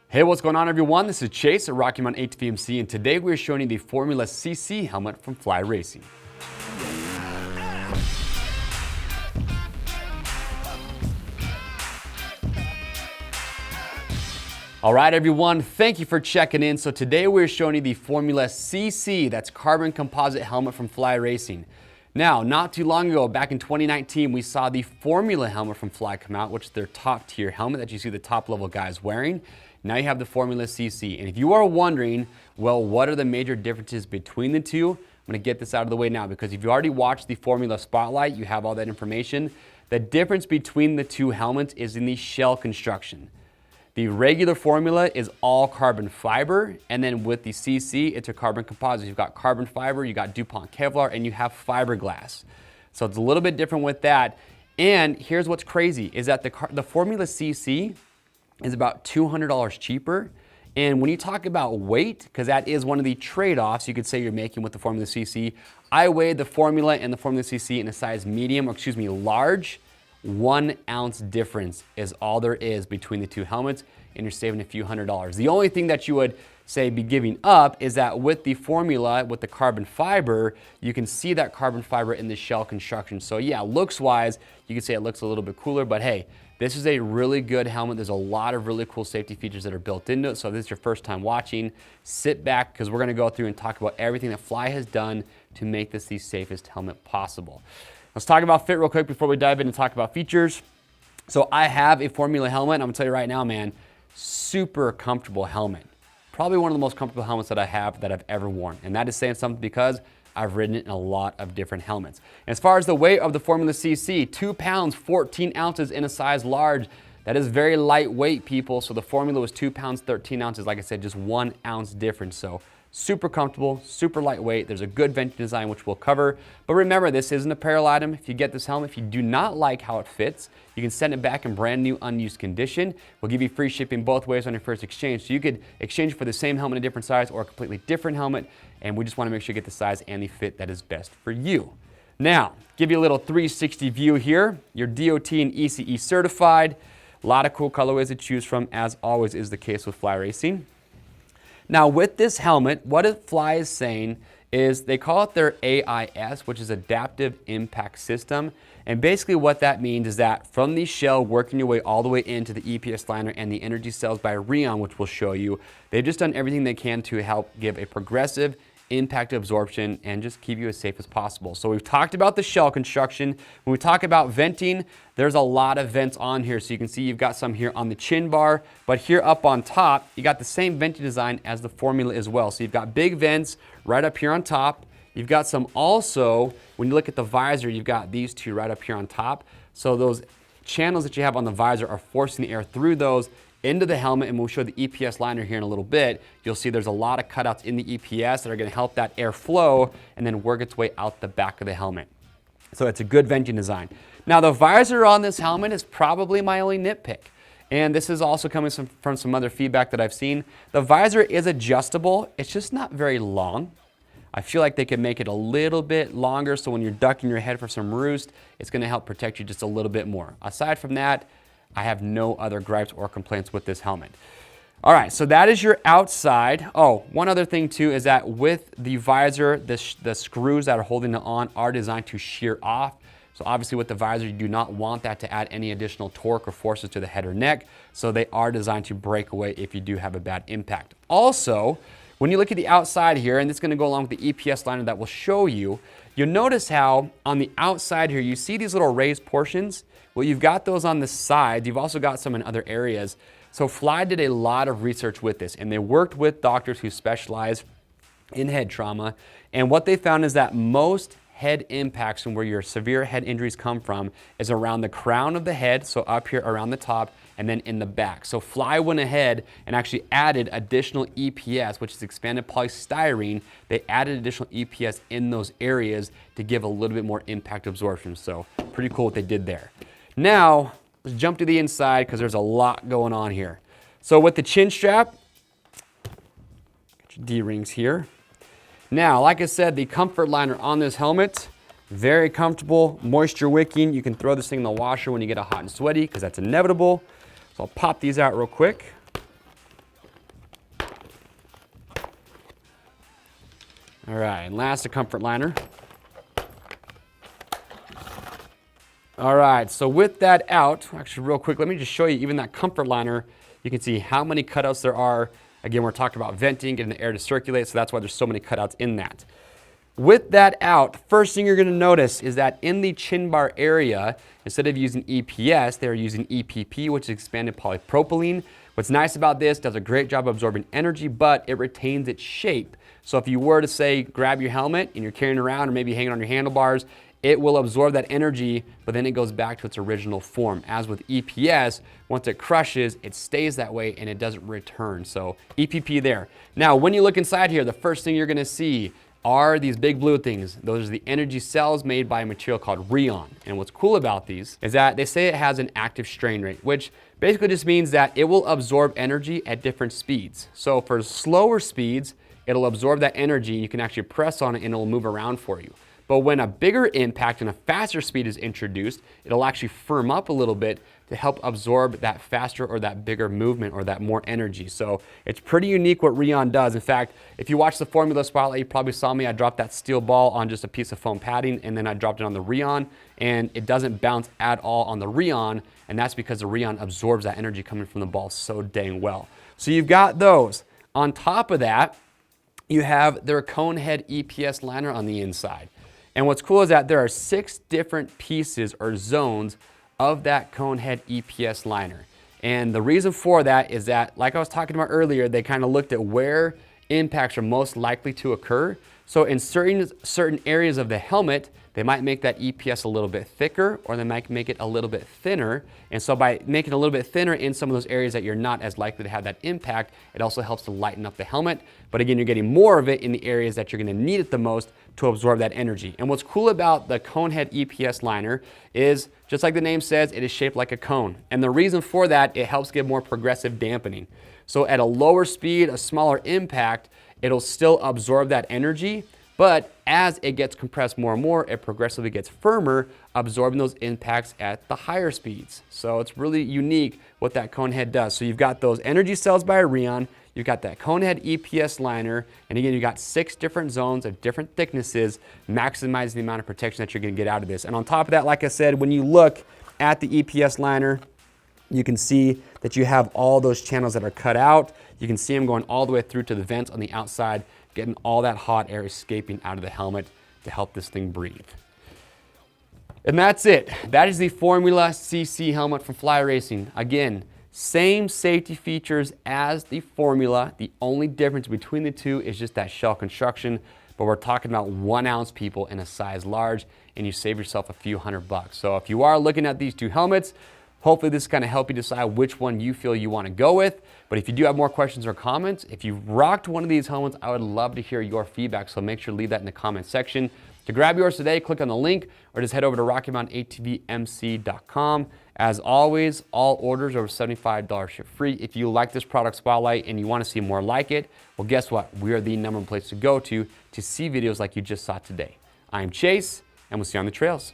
Hey, what's going on everyone? This is Chase at RHEON ATVMC, and today we're showing you the Formula CC helmet from Fly Racing. All right everyone, thank you for checking in. So today we're showing you the Formula CC, that's carbon composite helmet from Fly Racing. Now, not too long ago, back in 2019, we saw the Formula helmet from Fly come out, which is their top tier helmet that you see the top level guys wearing. Now you have the Formula CC. And if you are wondering, well, what are the major differences between the two? I'm gonna get this out of the way now, because if you already watched the Formula Spotlight, you have all that information. The difference between the two helmets is in the shell construction. The regular Formula is all carbon fiber, and then with the CC, it's a carbon composite. You've got carbon fiber, you got DuPont Kevlar, and you have fiberglass. So it's a little bit different with that. And here's what's crazy, is that the Formula CC is about $200 cheaper. And when you talk about weight, because that is one of the trade-offs you could say you're making with the Formula CC, I weighed the Formula and the Formula CC in a size medium, or excuse me, large. 1 ounce difference is all there is between the two helmets, and you're saving a few $100s. The only thing that you would say be giving up is that with the Formula, with the carbon fiber, you can see that carbon fiber in the shell construction. So yeah, looks wise, you could say it looks a little bit cooler, but hey, this is a really good helmet. There's a lot of really cool safety features that are built into it. So if this is your first time watching, sit back, because we're gonna go through and talk about everything that Fly has done to make this the safest helmet possible. Let's talk about fit real quick before we dive in and talk about features. So I have a Formula helmet, and I'm gonna tell you right now, man, super comfortable helmet. Probably one of the most comfortable helmets that I have that I've ever worn. And that is saying something because I've ridden it in a lot of different helmets. And as far as the weight of the Formula CC, 2 pounds, 14 ounces in a size large. That is very lightweight, people. So the Formula was 2 pounds, 13 ounces. Like I said, just 1 ounce difference. So super comfortable, super lightweight. There's a good venting design, which we'll cover. But remember, this isn't a apparel item. If you get this helmet, if you do not like how it fits, you can send it back in brand new, unused condition. We'll give you free shipping both ways on your first exchange. So you could exchange for the same helmet in a different size or a completely different helmet. And we just want to make sure you get the size and the fit that is best for you. Now, give you a little 360 view here. You're DOT and ECE certified. A lot of cool colorways to choose from, as always is the case with Fly Racing. Now with this helmet, what Fly is saying is they call it their AIS, which is Adaptive Impact System. And basically what that means is that from the shell, working your way all the way into the EPS liner and the energy cells by RHEON, which we'll show you, they've just done everything they can to help give a progressive impact absorption and just keep you as safe as possible. So we've talked about the shell construction. When we talk about venting, there's a lot of vents on here. So you can see you've got some here on the chin bar, but here up on top, you got the same venting design as the Formula as well. So you've got big vents right up here on top. You've got some also, when you look at the visor, you've got these two right up here on top. So those channels that you have on the visor are forcing the air through those into the helmet, and we'll show the EPS liner here in a little bit. You'll see there's a lot of cutouts in the EPS that are gonna help that air flow and then work its way out the back of the helmet. So it's a good venting design. Now the visor on this helmet is probably my only nitpick. And this is also coming from some other feedback that I've seen. The visor is adjustable, it's just not very long. I feel like they could make it a little bit longer so when you're ducking your head for some roost, it's gonna help protect you just a little bit more. Aside from that, I have no other gripes or complaints with this helmet. All right, so that is your outside. Oh, one other thing too is that with the visor, the screws that are holding it on are designed to shear off. So obviously with the visor, you do not want that to add any additional torque or forces to the head or neck. So they are designed to break away if you do have a bad impact. Also, when you look at the outside here, and this is gonna go along with the EPS liner that we'll show you, you'll notice how on the outside here, you see these little raised portions? Well, you've got those on the side. You've also got some in other areas. So Fly did a lot of research with this, and they worked with doctors who specialize in head trauma. And what they found is that most head impacts and where your severe head injuries come from is around the crown of the head, so up here around the top, and then in the back. So Fly went ahead and actually added additional EPS, which is expanded polystyrene. They added additional EPS in those areas to give a little bit more impact absorption. So pretty cool what they did there. Now, let's jump to the inside because there's a lot going on here. So with the chin strap, got your D-rings here. Now, like I said, the comfort liner on this helmet, very comfortable, moisture wicking. You can throw this thing in the washer when you get hot and sweaty because that's inevitable. So I'll pop these out real quick. All right, and last, the comfort liner. All right, so with that out, actually real quick, let me just show you even that comfort liner. You can see how many cutouts there are. Again, we're talking about venting, getting the air to circulate, so that's why there's so many cutouts in that. With that out, first thing you're gonna notice is that in the chin bar area, instead of using EPS, they're using EPP, which is expanded polypropylene. What's nice about this, does a great job absorbing energy, but it retains its shape. So if you were to say, grab your helmet and you're carrying it around or maybe hanging on your handlebars, it will absorb that energy, but then it goes back to its original form. As with EPS, once it crushes, it stays that way and it doesn't return. So EPP there. Now, when you look inside here, the first thing you're gonna see are these big blue things. Those are the energy cells made by a material called RHEON. And what's cool about these is that they say it has an active strain rate, which basically just means that it will absorb energy at different speeds. So for slower speeds, it'll absorb that energy. You can actually press on it and it'll move around for you. But when a bigger impact and a faster speed is introduced, it'll actually firm up a little bit to help absorb that faster or that bigger movement or that more energy. So it's pretty unique what RHEON does. In fact, if you watch the Formula Spotlight, you probably saw me, I dropped that steel ball on just a piece of foam padding and then I dropped it on the RHEON and it doesn't bounce at all on the RHEON, and that's because the RHEON absorbs that energy coming from the ball so dang well. So you've got those. On top of that, you have their cone head EPS liner on the inside. And what's cool is that there are 6 different pieces or zones of that cone head EPS liner. And the reason for that is that, like I was talking about earlier, they kind of looked at where impacts are most likely to occur. So in certain areas of the helmet, they might make that EPS a little bit thicker or they might make it a little bit thinner. And so by making it a little bit thinner in some of those areas that you're not as likely to have that impact, it also helps to lighten up the helmet. But again, you're getting more of it in the areas that you're gonna need it the most to absorb that energy. And what's cool about the cone head EPS liner is, just like the name says, it is shaped like a cone. And the reason for that, it helps give more progressive dampening. So at a lower speed, a smaller impact, it'll still absorb that energy, but as it gets compressed more and more, it progressively gets firmer, absorbing those impacts at the higher speeds. So it's really unique what that cone head does. So you've got those energy cells by RHEON, you've got that cone head EPS liner, and again, you've got 6 different zones of different thicknesses, maximizing the amount of protection that you're gonna get out of this. And on top of that, like I said, when you look at the EPS liner, you can see that you have all those channels that are cut out. You can see them going all the way through to the vents on the outside, getting all that hot air escaping out of the helmet to help this thing breathe. And that's it. That is the Formula CC helmet from Fly Racing. Again, same safety features as the Formula. The only difference between the two is just that shell construction, but we're talking about 1 ounce people in a size large, and you save yourself a few $100. So if you are looking at these 2 helmets, hopefully this kind of help you decide which one you feel you want to go with. But if you do have more questions or comments, if you've rocked one of these helmets, I would love to hear your feedback. So make sure to leave that in the comment section. To grab yours today, click on the link or just head over to RockyMountainATVMC.com. As always, all orders over $75 ship free. If you like this product spotlight and you want to see more like it, well, guess what? We are the #1 place to go to see videos like you just saw today. I'm Chase, and we'll see you on the trails.